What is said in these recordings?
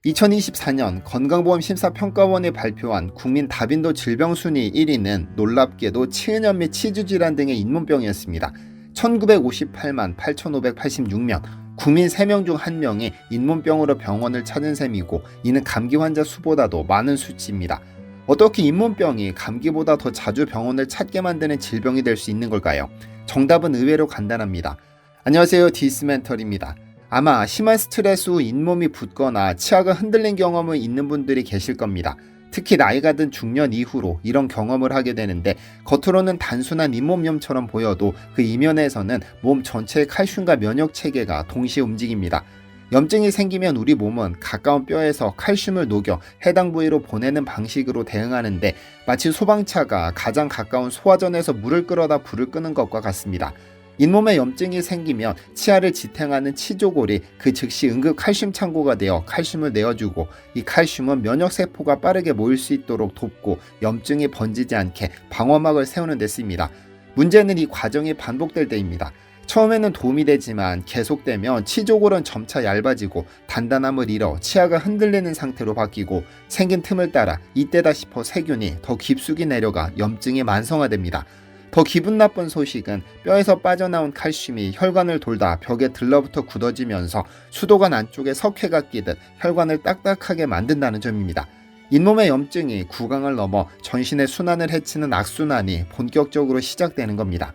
2024년 건강보험심사평가원이 발표한 국민 다빈도 질병순위 1위는 놀랍게도 치은염 및 치주질환 등의 잇몸병이었습니다. 1958만 8,586명, 국민 3명 중 1명이 잇몸병으로 병원을 찾은 셈이고 이는 감기 환자 수보다도 많은 수치입니다. 어떻게 잇몸병이 감기보다 더 자주 병원을 찾게 만드는 질병이 될 수 있는 걸까요? 정답은 의외로 간단합니다. 안녕하세요, 디스멘털입니다. 아마 심한 스트레스 후 잇몸이 붓거나 치아가 흔들린 경험을 있는 분들이 계실 겁니다. 특히 나이가 든 중년 이후로 이런 경험을 하게 되는데 겉으로는 단순한 잇몸염처럼 보여도 그 이면에서는 몸 전체의 칼슘과 면역 체계가 동시에 움직입니다. 염증이 생기면 우리 몸은 가까운 뼈에서 칼슘을 녹여 해당 부위로 보내는 방식으로 대응하는데 마치 소방차가 가장 가까운 소화전에서 물을 끌어다 불을 끄는 것과 같습니다. 잇몸에 염증이 생기면 치아를 지탱하는 치조골이 그 즉시 응급 칼슘 창고가 되어 칼슘을 내어주고 이 칼슘은 면역세포가 빠르게 모일 수 있도록 돕고 염증이 번지지 않게 방어막을 세우는 데 쓰입니다. 문제는 이 과정이 반복될 때입니다. 처음에는 도움이 되지만 계속되면 치조골은 점차 얇아지고 단단함을 잃어 치아가 흔들리는 상태로 바뀌고 생긴 틈을 따라 이때다 싶어 세균이 더 깊숙이 내려가 염증이 만성화됩니다. 더 기분 나쁜 소식은 뼈에서 빠져나온 칼슘이 혈관을 돌다 벽에 들러붙어 굳어지면서 수도관 안쪽에 석회가 끼듯 혈관을 딱딱하게 만든다는 점입니다. 잇몸의 염증이 구강을 넘어 전신의 순환을 해치는 악순환이 본격적으로 시작되는 겁니다.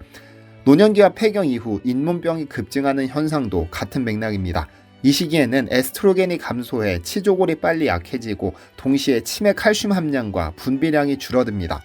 노년기와 폐경 이후 잇몸병이 급증하는 현상도 같은 맥락입니다. 이 시기에는 에스트로겐이 감소해 치조골이 빨리 약해지고 동시에 침의 칼슘 함량과 분비량이 줄어듭니다.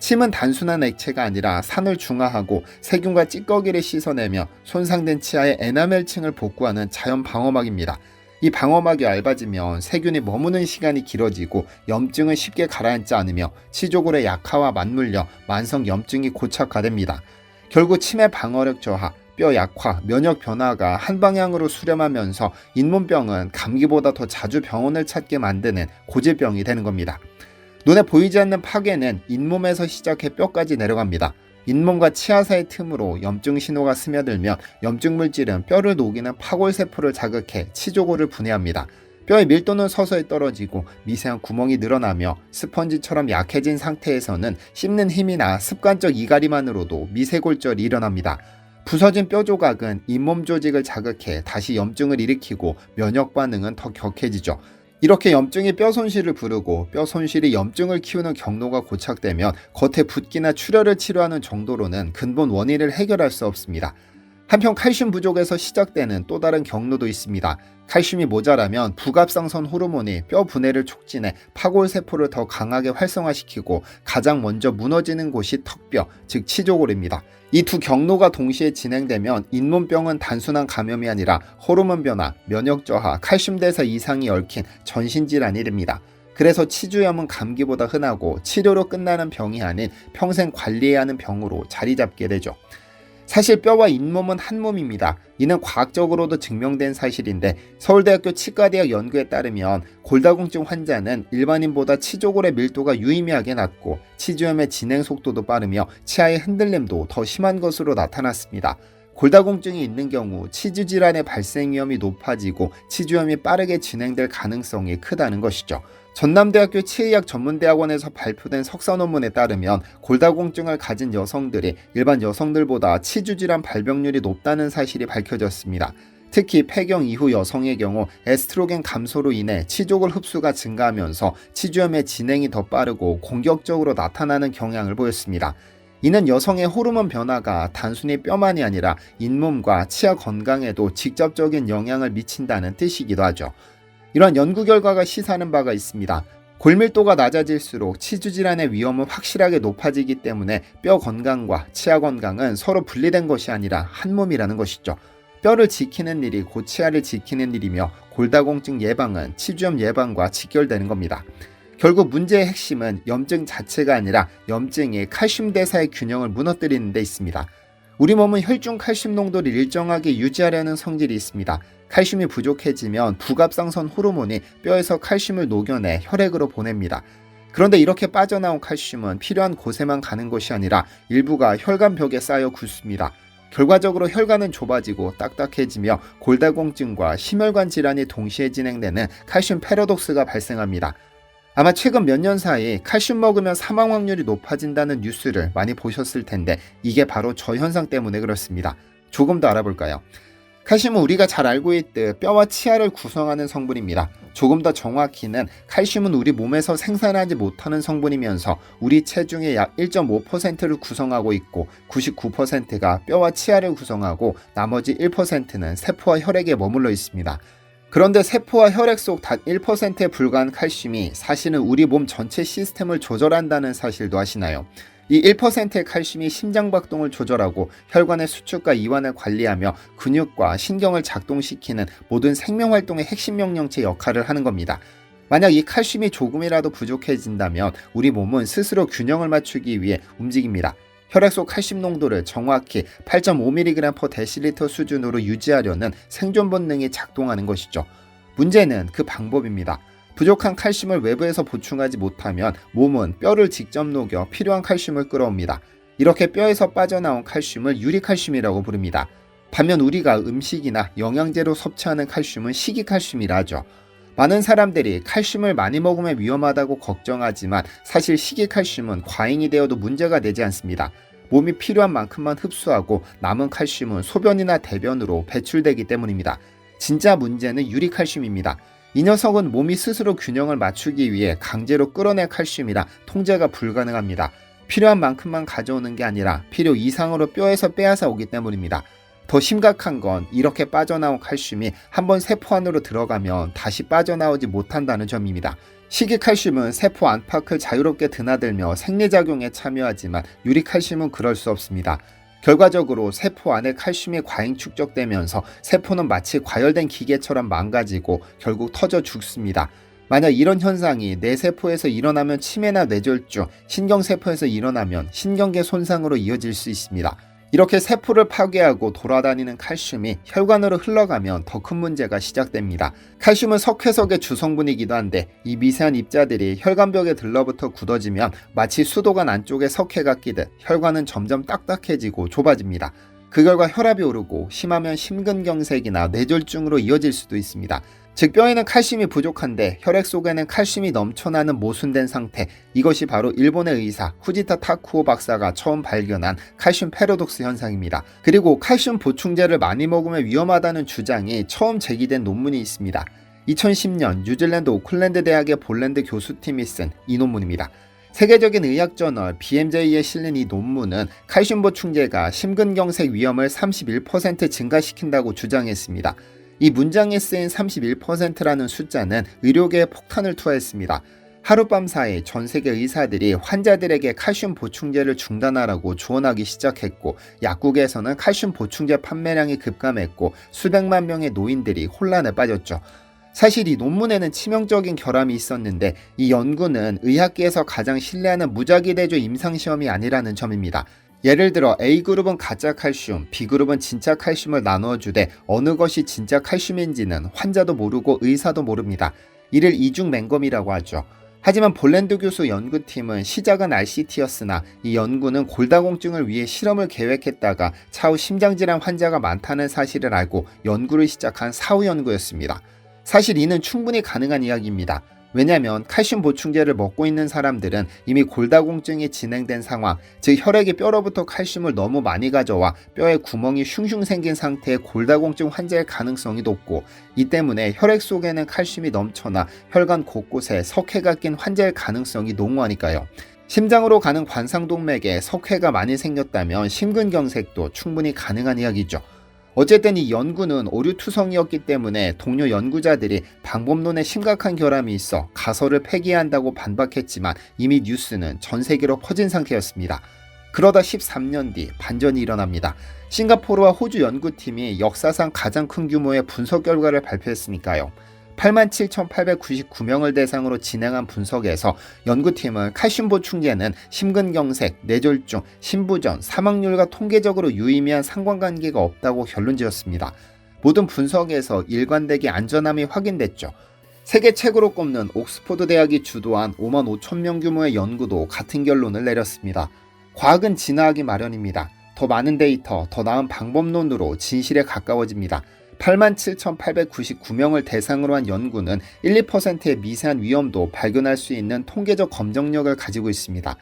침은 단순한 액체가 아니라 산을 중화하고 세균과 찌꺼기를 씻어내며 손상된 치아의 에나멜층을 복구하는 자연 방어막입니다. 이 방어막이 얇아지면 세균이 머무는 시간이 길어지고 염증은 쉽게 가라앉지 않으며 치조골의 약화와 맞물려 만성 염증이 고착화됩니다. 결국 침의 방어력 저하, 뼈 약화, 면역 변화가 한 방향으로 수렴하면서 잇몸병은 감기보다 더 자주 병원을 찾게 만드는 고질병이 되는 겁니다. 눈에 보이지 않는 파괴는 잇몸에서 시작해 뼈까지 내려갑니다. 잇몸과 치아 사이 틈으로 염증 신호가 스며들면 염증 물질은 뼈를 녹이는 파골세포를 자극해 치조골을 분해합니다. 뼈의 밀도는 서서히 떨어지고 미세한 구멍이 늘어나며 스펀지처럼 약해진 상태에서는 씹는 힘이나 습관적 이갈이만으로도 미세골절이 일어납니다. 부서진 뼈 조각은 잇몸 조직을 자극해 다시 염증을 일으키고 면역 반응은 더 격해지죠. 이렇게 염증이 뼈 손실을 부르고 뼈 손실이 염증을 키우는 경로가 고착되면 겉에 붓기나 출혈을 치료하는 정도로는 근본 원인을 해결할 수 없습니다. 한편 칼슘 부족에서 시작되는 또 다른 경로도 있습니다. 칼슘이 모자라면 부갑상선 호르몬이 뼈 분해를 촉진해 파골세포를 더 강하게 활성화시키고 가장 먼저 무너지는 곳이 턱뼈, 즉 치조골입니다. 이 두 경로가 동시에 진행되면 잇몸병은 단순한 감염이 아니라 호르몬 변화, 면역 저하, 칼슘 대사 이상이 얽힌 전신질환이 됩니다. 그래서 치주염은 감기보다 흔하고 치료로 끝나는 병이 아닌 평생 관리해야 하는 병으로 자리 잡게 되죠. 사실 뼈와 잇몸은 한 몸입니다. 이는 과학적으로도 증명된 사실인데 서울대학교 치과대학 연구에 따르면 골다공증 환자는 일반인보다 치조골의 밀도가 유의미하게 낮고 치주염의 진행 속도도 빠르며 치아의 흔들림도 더 심한 것으로 나타났습니다. 골다공증이 있는 경우 치주 질환의 발생 위험이 높아지고 치주염이 빠르게 진행될 가능성이 크다는 것이죠. 전남대학교 치의학 전문대학원에서 발표된 석사 논문에 따르면 골다공증을 가진 여성들이 일반 여성들보다 치주질환 발병률이 높다는 사실이 밝혀졌습니다. 특히 폐경 이후 여성의 경우 에스트로겐 감소로 인해 치조골 흡수가 증가하면서 치주염의 진행이 더 빠르고 공격적으로 나타나는 경향을 보였습니다. 이는 여성의 호르몬 변화가 단순히 뼈만이 아니라 잇몸과 치아 건강에도 직접적인 영향을 미친다는 뜻이기도 하죠. 이런 연구 결과가 시사하는 바가 있습니다. 골밀도가 낮아질수록 치주질환의 위험은 확실하게 높아지기 때문에 뼈 건강과 치아 건강은 서로 분리된 것이 아니라 한 몸이라는 것이죠. 뼈를 지키는 일이 곧 치아를 지키는 일이며 골다공증 예방은 치주염 예방과 직결되는 겁니다. 결국 문제의 핵심은 염증 자체가 아니라 염증이 칼슘 대사의 균형을 무너뜨리는 데 있습니다. 우리 몸은 혈중 칼슘 농도를 일정하게 유지하려는 성질이 있습니다. 칼슘이 부족해지면 부갑상선 호르몬이 뼈에서 칼슘을 녹여내 혈액으로 보냅니다. 그런데 이렇게 빠져나온 칼슘은 필요한 곳에만 가는 것이 아니라 일부가 혈관벽에 쌓여 굳습니다. 결과적으로 혈관은 좁아지고 딱딱해지며 골다공증과 심혈관 질환이 동시에 진행되는 칼슘 패러독스가 발생합니다. 아마 최근 몇 년 사이 칼슘 먹으면 사망 확률이 높아진다는 뉴스를 많이 보셨을 텐데 이게 바로 저 현상 때문에 그렇습니다. 조금 더 알아볼까요? 칼슘은 우리가 잘 알고 있듯 뼈와 치아를 구성하는 성분입니다. 조금 더 정확히는 칼슘은 우리 몸에서 생산하지 못하는 성분이면서 우리 체중의 약 1.5%를 구성하고 있고 99%가 뼈와 치아를 구성하고 나머지 1%는 세포와 혈액에 머물러 있습니다. 그런데 세포와 혈액 속 단 1%에 불과한 칼슘이 사실은 우리 몸 전체 시스템을 조절한다는 사실도 아시나요? 이 1%의 칼슘이 심장박동을 조절하고 혈관의 수축과 이완을 관리하며 근육과 신경을 작동시키는 모든 생명활동의 핵심 명령체 역할을 하는 겁니다. 만약 이 칼슘이 조금이라도 부족해진다면 우리 몸은 스스로 균형을 맞추기 위해 움직입니다. 혈액 속 칼슘 농도를 정확히 8.5mg/dL 수준으로 유지하려는 생존 본능이 작동하는 것이죠. 문제는 그 방법입니다. 부족한 칼슘을 외부에서 보충하지 못하면 몸은 뼈를 직접 녹여 필요한 칼슘을 끌어옵니다. 이렇게 뼈에서 빠져나온 칼슘을 유리칼슘이라고 부릅니다. 반면 우리가 음식이나 영양제로 섭취하는 칼슘은 식이칼슘이라 하죠. 많은 사람들이 칼슘을 많이 먹으면 위험하다고 걱정하지만 사실 식이칼슘은 과잉이 되어도 문제가 되지 않습니다. 몸이 필요한 만큼만 흡수하고 남은 칼슘은 소변이나 대변으로 배출되기 때문입니다. 진짜 문제는 유리칼슘입니다. 이 녀석은 몸이 스스로 균형을 맞추기 위해 강제로 끌어낼 칼슘이라 통제가 불가능합니다. 필요한 만큼만 가져오는 게 아니라 필요 이상으로 뼈에서 빼앗아 오기 때문입니다. 더 심각한 건 이렇게 빠져나온 칼슘이 한번 세포 안으로 들어가면 다시 빠져나오지 못한다는 점입니다. 식이칼슘은 세포 안팎을 자유롭게 드나들며 생리작용에 참여하지만 유리칼슘은 그럴 수 없습니다. 결과적으로 세포 안에 칼슘이 과잉 축적되면서 세포는 마치 과열된 기계처럼 망가지고 결국 터져 죽습니다. 만약 이런 현상이 뇌세포에서 일어나면 치매나 뇌졸중, 신경세포에서 일어나면 신경계 손상으로 이어질 수 있습니다. 이렇게 세포를 파괴하고 돌아다니는 칼슘이 혈관으로 흘러가면 더 큰 문제가 시작됩니다. 칼슘은 석회석의 주성분이기도 한데 이 미세한 입자들이 혈관벽에 들러붙어 굳어지면 마치 수도관 안쪽에 석회가 끼듯 혈관은 점점 딱딱해지고 좁아집니다. 그 결과 혈압이 오르고 심하면 심근경색이나 뇌졸중으로 이어질 수도 있습니다. 즉 뼈에는 칼슘이 부족한데 혈액 속에는 칼슘이 넘쳐나는 모순된 상태, 이것이 바로 일본의 의사 후지타 타쿠오 박사가 처음 발견한 칼슘 패러독스 현상입니다. 그리고 칼슘 보충제를 많이 먹으면 위험하다는 주장이 처음 제기된 논문이 있습니다. 2010년 뉴질랜드 오클랜드 대학의 볼랜드 교수팀이 쓴 이 논문입니다. 세계적인 의학 저널 BMJ에 실린 이 논문은 칼슘 보충제가 심근경색 위험을 31% 증가시킨다고 주장했습니다. 이 문장에 쓰인 31%라는 숫자는 의료계에 폭탄을 투하했습니다. 하룻밤 사이 전 세계 의사들이 환자들에게 칼슘 보충제를 중단하라고 조언하기 시작했고 약국에서는 칼슘 보충제 판매량이 급감했고 수백만 명의 노인들이 혼란에 빠졌죠. 사실 이 논문에는 치명적인 결함이 있었는데 이 연구는 의학계에서 가장 신뢰하는 무작위대조 임상시험이 아니라는 점입니다. 예를 들어 A그룹은 가짜 칼슘, B그룹은 진짜 칼슘을 나누어 주되 어느 것이 진짜 칼슘인지는 환자도 모르고 의사도 모릅니다. 이를 이중맹검이라고 하죠. 하지만 볼랜드 교수 연구팀은 시작은 RCT였으나 이 연구는 골다공증을 위해 실험을 계획했다가 차후 심장질환 환자가 많다는 사실을 알고 연구를 시작한 사후 연구였습니다. 사실 이는 충분히 가능한 이야기입니다. 왜냐하면 칼슘 보충제를 먹고 있는 사람들은 이미 골다공증이 진행된 상황, 즉 혈액이 뼈로부터 칼슘을 너무 많이 가져와 뼈에 구멍이 슝슝 생긴 상태의 골다공증 환자일 가능성이 높고 이 때문에 혈액 속에는 칼슘이 넘쳐나 혈관 곳곳에 석회가 낀 환자일 가능성이 농후하니까요. 심장으로 가는 관상동맥에 석회가 많이 생겼다면 심근경색도 충분히 가능한 이야기죠. 어쨌든 이 연구는 오류투성이었기 때문에 동료 연구자들이 방법론에 심각한 결함이 있어 가설을 폐기한다고 반박했지만 이미 뉴스는 전 세계로 퍼진 상태였습니다. 그러다 13년 뒤 반전이 일어납니다. 싱가포르와 호주 연구팀이 역사상 가장 큰 규모의 분석 결과를 발표했으니까요. 87,899명을 대상으로 진행한 분석에서 연구팀은 칼슘 보충제는 심근경색, 뇌졸중, 심부전, 사망률과 통계적으로 유의미한 상관관계가 없다고 결론지었습니다. 모든 분석에서 일관되게 안전함이 확인됐죠. 세계 최고로 꼽는 옥스퍼드 대학이 주도한 5만 5천 명 규모의 연구도 같은 결론을 내렸습니다. 과학은 진화하기 마련입니다. 더 많은 데이터, 더 나은 방법론으로 진실에 가까워집니다. 87,899명을 대상으로 한 연구는 1~2%의 미세한 위험도 발견할 수 있는 통계적 검정력을 가지고 있습니다.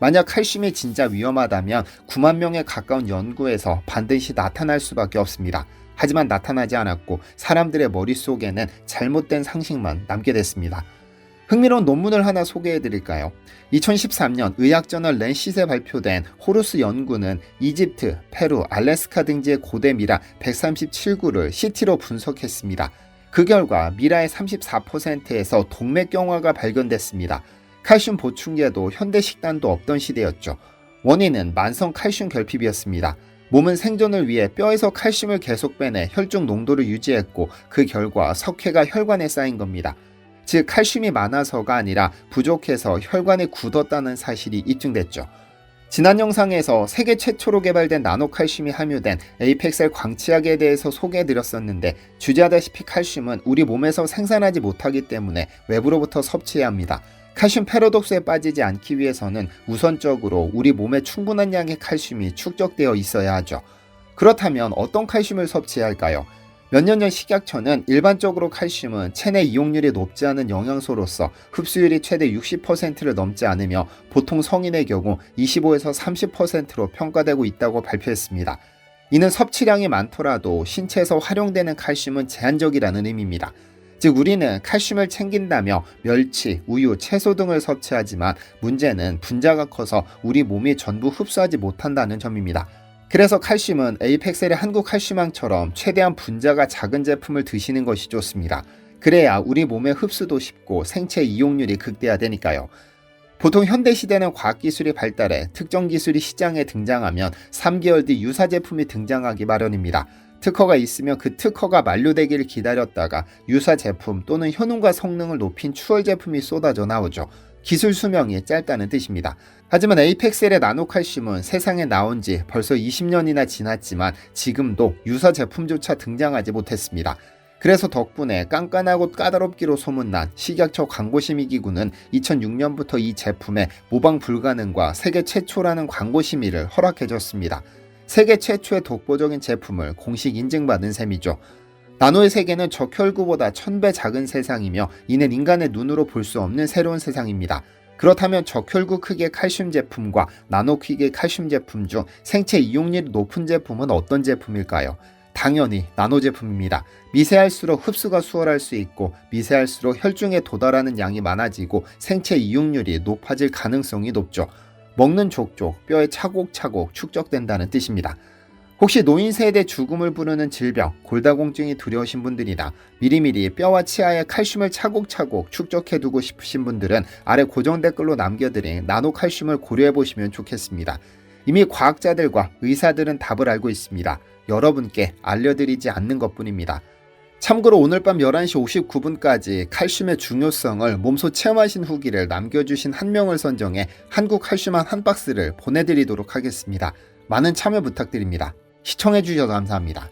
만약 칼슘이 진짜 위험하다면 9만 명에 가까운 연구에서 반드시 나타날 수밖에 없습니다. 하지만 나타나지 않았고 사람들의 머릿속에는 잘못된 상식만 남게 됐습니다. 흥미로운 논문을 하나 소개해드릴까요? 2013년 의학저널 랜시트에 발표된 호루스 연구는 이집트, 페루, 알래스카 등지의 고대 미라 137구를 CT로 분석했습니다. 그 결과 미라의 34%에서 동맥경화가 발견됐습니다. 칼슘 보충제도 현대 식단도 없던 시대였죠. 원인은 만성 칼슘 결핍이었습니다. 몸은 생존을 위해 뼈에서 칼슘을 계속 빼내 혈중 농도를 유지했고 그 결과 석회가 혈관에 쌓인 겁니다. 즉 칼슘이 많아서가 아니라 부족해서 혈관에 굳었다는 사실이 입증됐죠. 지난 영상에서 세계 최초로 개발된 나노칼슘이 함유된 에이펙셀 광치약에 대해서 소개해드렸었는데 주제하다시피 칼슘은 우리 몸에서 생산하지 못하기 때문에 외부로부터 섭취해야 합니다. 칼슘 패러독스에 빠지지 않기 위해서는 우선적으로 우리 몸에 충분한 양의 칼슘이 축적되어 있어야 하죠. 그렇다면 어떤 칼슘을 섭취해야 할까요? 몇 년 전 식약처는 일반적으로 칼슘은 체내 이용률이 높지 않은 영양소로서 흡수율이 최대 60%를 넘지 않으며 보통 성인의 경우 25에서 30%로 평가되고 있다고 발표했습니다. 이는 섭취량이 많더라도 신체에서 활용되는 칼슘은 제한적이라는 의미입니다. 즉 우리는 칼슘을 챙긴다며 멸치, 우유, 채소 등을 섭취하지만 문제는 분자가 커서 우리 몸이 전부 흡수하지 못한다는 점입니다. 그래서 칼슘은 에이펙셀의 한국칼슘왕처럼 최대한 분자가 작은 제품을 드시는 것이 좋습니다. 그래야 우리 몸의 흡수도 쉽고 생체 이용률이 극대화되니까요. 보통 현대시대는 과학기술이 발달해 특정 기술이 시장에 등장하면 3개월 뒤 유사 제품이 등장하기 마련입니다. 특허가 있으면 그 특허가 만료되기를 기다렸다가 유사 제품 또는 효능과 성능을 높인 추월 제품이 쏟아져 나오죠. 기술 수명이 짧다는 뜻입니다. 하지만 에이펙셀의 나노칼슘은 세상에 나온 지 벌써 20년이나 지났지만 지금도 유사 제품조차 등장하지 못했습니다. 그래서 덕분에 깐깐하고 까다롭기로 소문난 식약처 광고심의기구는 2006년부터 이 제품의 모방 불가능과 세계 최초라는 광고심의를 허락해줬습니다. 세계 최초의 독보적인 제품을 공식 인증받은 셈이죠. 나노의 세계는 적혈구보다 1000배 작은 세상이며 이는 인간의 눈으로 볼 수 없는 새로운 세상입니다. 그렇다면 적혈구 크기의 칼슘 제품과 나노 크기의 칼슘 제품 중 생체 이용률이 높은 제품은 어떤 제품일까요? 당연히 나노 제품입니다. 미세할수록 흡수가 수월할 수 있고 미세할수록 혈중에 도달하는 양이 많아지고 생체 이용률이 높아질 가능성이 높죠. 먹는 족족 뼈에 차곡차곡 축적된다는 뜻입니다. 혹시 노인 세대 죽음을 부르는 질병, 골다공증이 두려우신 분들이나 미리미리 뼈와 치아에 칼슘을 차곡차곡 축적해두고 싶으신 분들은 아래 고정 댓글로 남겨드린 나노칼슘을 고려해보시면 좋겠습니다. 이미 과학자들과 의사들은 답을 알고 있습니다. 여러분께 알려드리지 않는 것뿐입니다. 참고로 오늘 밤 11시 59분까지 칼슘의 중요성을 몸소 체험하신 후기를 남겨주신 한 명을 선정해 한국 칼슘한 한 박스를 보내드리도록 하겠습니다. 많은 참여 부탁드립니다. 시청해주셔서 감사합니다.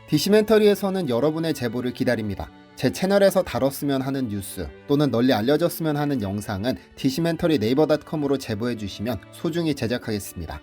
디시멘터리에서는 여러분의 제보를 기다립니다. 제 채널에서 다뤘으면 하는 뉴스 또는 널리 알려졌으면 하는 영상은 디시멘터리 네이버.com으로 제보해주시면 소중히 제작하겠습니다.